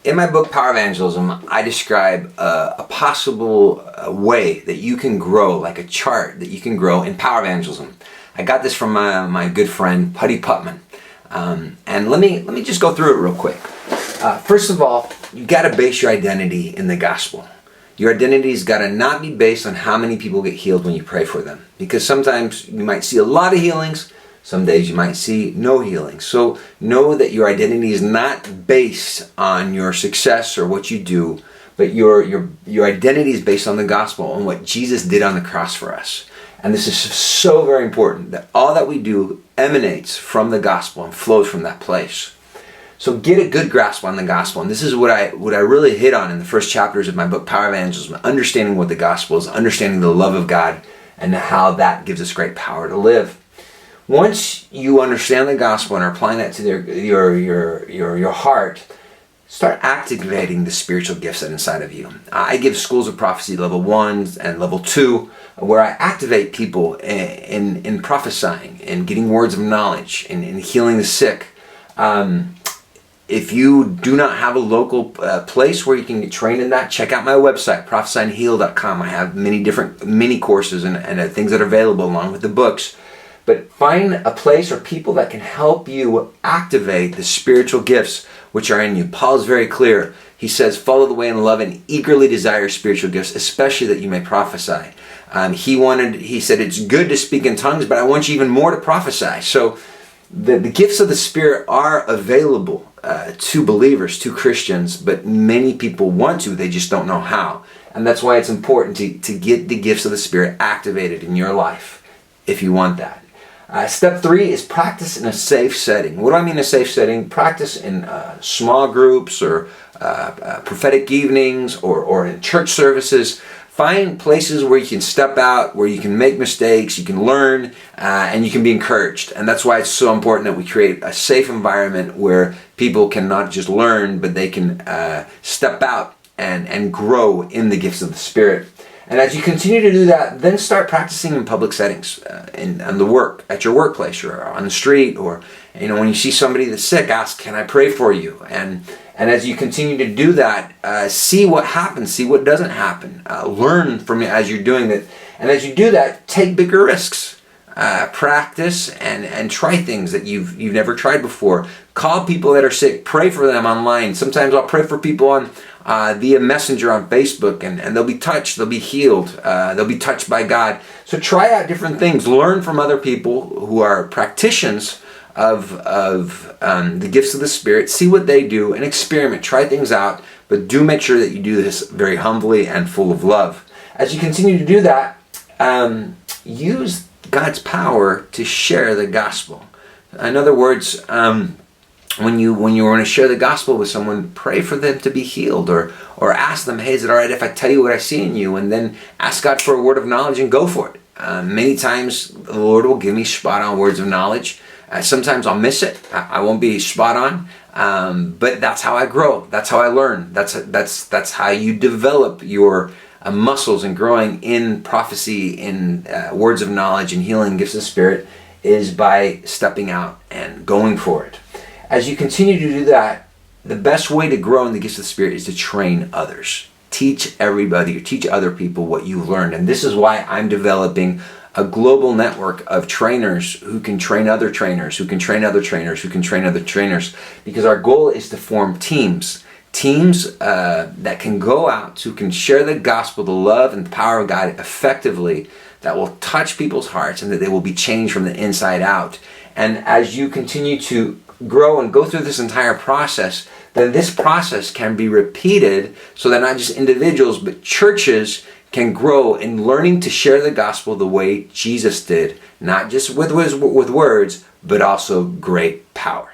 In my book, Power Evangelism, I describe a possible way that you can grow, like a chart that you can grow in Power Evangelism. I got this from my good friend, Putty Putman. And let me just go through it real quick. First of all, you got to base your identity in the gospel. Your identity's got to not be based on how many people get healed when you pray for them. Because sometimes you might see a lot of healings, some days you might see no healing. So know that your identity is not based on your success or what you do, but your identity is based on the gospel, on what Jesus did on the cross for us. And this is so very important, that all that we do emanates from the gospel and flows from that place. So get a good grasp on the gospel. And this is what I really hit on in the first chapters of my book, Power Evangelism, understanding what the gospel is, understanding the love of God, and how that gives us great power to live. Once you understand the gospel and are applying that to your heart, start activating the spiritual gifts that are inside of you. I give schools of prophecy level 1 and level 2, where I activate people in prophesying and getting words of knowledge and healing the sick. If you do not have a local place where you can get trained in that, check out my website, prophecyandheal.com. I have many different mini courses and things that are available along with the books. But find a place or people that can help you activate the spiritual gifts which are in you. Paul is very clear. He says, follow the way in love and eagerly desire spiritual gifts, especially that you may prophesy. He said, it's good to speak in tongues, but I want you even more to prophesy. So the gifts of the Spirit are available to believers, to Christians, but many people want to, they just don't know how. And that's why it's important to get the gifts of the Spirit activated in your life, if you want that. Step 3 is practice in a safe setting. What do I mean a safe setting? Practice in small groups or prophetic evenings or in church services. Find places where you can step out, where you can make mistakes, you can learn, and you can be encouraged. And that's why it's so important that we create a safe environment where people can not just learn, but they can step out and grow in the gifts of the Spirit. And as you continue to do that, then start practicing in public settings, at your workplace or on the street, or when you see somebody that's sick, ask, "Can I pray for you?" And as you continue to do that, see what happens, see what doesn't happen, learn from it as you're doing it, and as you do that, take bigger risks. Practice and try things that you've never tried before. Call people that are sick, pray for them online. Sometimes I'll pray for people on via Messenger on Facebook, and they'll be touched, they'll be healed, they'll be touched by God. So try out different things. Learn from other people who are practitioners of the gifts of the Spirit. See what they do and experiment. Try things out, but do make sure that you do this very humbly and full of love. As you continue to do that, use God's power to share the gospel. In other words, when you want to share the gospel with someone, pray for them to be healed, or ask them, hey, is it all right if I tell you what I see in you? And then ask God for a word of knowledge and go for it. Many times the Lord will give me spot on words of knowledge. Sometimes I'll miss it. I won't be spot on, but that's how I grow. That's how I learn. That's how you develop your muscles and growing in prophecy, in words of knowledge and healing gifts of the Spirit, is by stepping out and going for it. As you continue to do that, the best way to grow in the gifts of the Spirit is to train others. Teach everybody, or teach other people what you've learned. And this is why I'm developing a global network of trainers who can train other trainers, who can train other trainers, who can train other trainers. Because our goal is to form teams that can go out, who can share the gospel, the love and the power of God effectively, that will touch people's hearts and that they will be changed from the inside out. And as you continue to grow and go through this entire process, then this process can be repeated so that not just individuals but churches can grow in learning to share the gospel the way Jesus did, not just with words, but also great power.